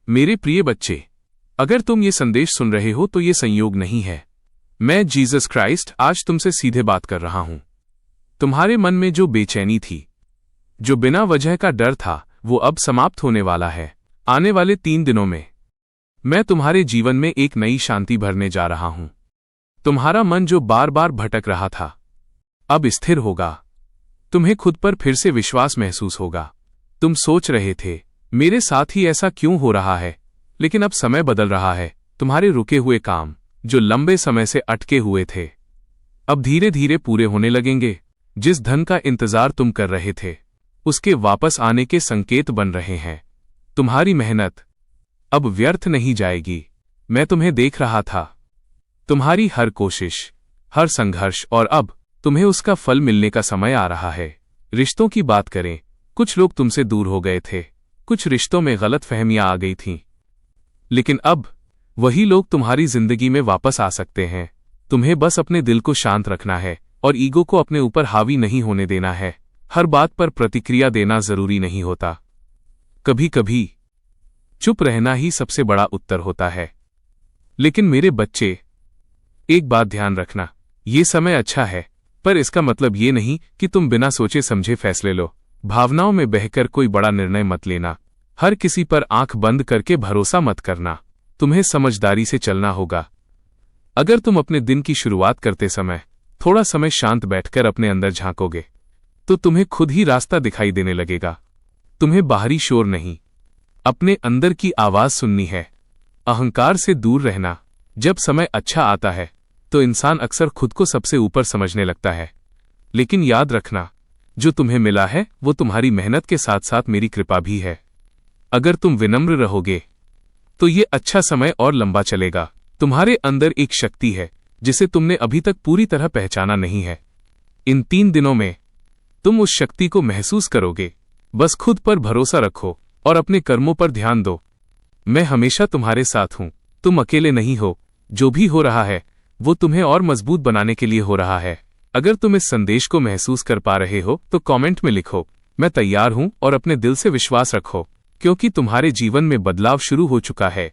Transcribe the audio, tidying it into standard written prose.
मेरे प्रिय बच्चे, अगर तुम ये संदेश सुन रहे हो तो ये संयोग नहीं है। मैं जीसस क्राइस्ट आज तुमसे सीधे बात कर रहा हूं। तुम्हारे मन में जो बेचैनी थी, जो बिना वजह का डर था, वो अब समाप्त होने वाला है। आने वाले 3 दिनों में मैं तुम्हारे जीवन में एक नई शांति भरने जा रहा हूं। तुम्हारा मन जो बार बार भटक रहा था, अब स्थिर होगा। तुम्हें खुद पर फिर से विश्वास महसूस होगा। तुम सोच रहे थे, मेरे साथ ही ऐसा क्यों हो रहा है, लेकिन अब समय बदल रहा है। तुम्हारे रुके हुए काम, जो लंबे समय से अटके हुए थे, अब धीरे धीरे पूरे होने लगेंगे। जिस धन का इंतजार तुम कर रहे थे, उसके वापस आने के संकेत बन रहे हैं। तुम्हारी मेहनत अब व्यर्थ नहीं जाएगी। मैं तुम्हें देख रहा था, तुम्हारी हर कोशिश, हर संघर्ष, और अब तुम्हें उसका फल मिलने का समय आ रहा है। रिश्तों की बात करें, कुछ लोग तुमसे दूर हो गए थे, कुछ रिश्तों में गलतफहमियां आ गई थीं, लेकिन अब वही लोग तुम्हारी जिंदगी में वापस आ सकते हैं। तुम्हें बस अपने दिल को शांत रखना है और ईगो को अपने ऊपर हावी नहीं होने देना है। हर बात पर प्रतिक्रिया देना जरूरी नहीं होता। कभी कभी चुप रहना ही सबसे बड़ा उत्तर होता है। लेकिन मेरे बच्चे, एक बात ध्यान रखना, ये समय अच्छा है, पर इसका मतलब ये नहीं कि तुम बिना सोचे समझे फैसले लो। भावनाओं में बहकर कोई बड़ा निर्णय मत लेना। हर किसी पर आंख बंद करके भरोसा मत करना। तुम्हें समझदारी से चलना होगा। अगर तुम अपने दिन की शुरुआत करते समय थोड़ा समय शांत बैठकर अपने अंदर झांकोगे, तो तुम्हें खुद ही रास्ता दिखाई देने लगेगा। तुम्हें बाहरी शोर नहीं, अपने अंदर की आवाज सुननी है। अहंकार से दूर रहना। जब समय अच्छा आता है तो इंसान अक्सर खुद को सबसे ऊपर समझने लगता है, लेकिन याद रखना, जो तुम्हें मिला है वो तुम्हारी मेहनत के साथ साथ मेरी कृपा भी है। अगर तुम विनम्र रहोगे तो ये अच्छा समय और लंबा चलेगा। तुम्हारे अंदर एक शक्ति है जिसे तुमने अभी तक पूरी तरह पहचाना नहीं है। इन 3 दिनों में तुम उस शक्ति को महसूस करोगे। बस खुद पर भरोसा रखो और अपने कर्मों पर ध्यान दो। मैं हमेशा तुम्हारे साथ हूं। तुम अकेले नहीं हो। जो भी हो रहा है वो तुम्हें और मजबूत बनाने के लिए हो रहा है। अगर तुम इस संदेश को महसूस कर पा रहे हो तो कमेंट में लिखो, मैं तैयार हूं, और अपने दिल से विश्वास रखो, क्योंकि तुम्हारे जीवन में बदलाव शुरू हो चुका है।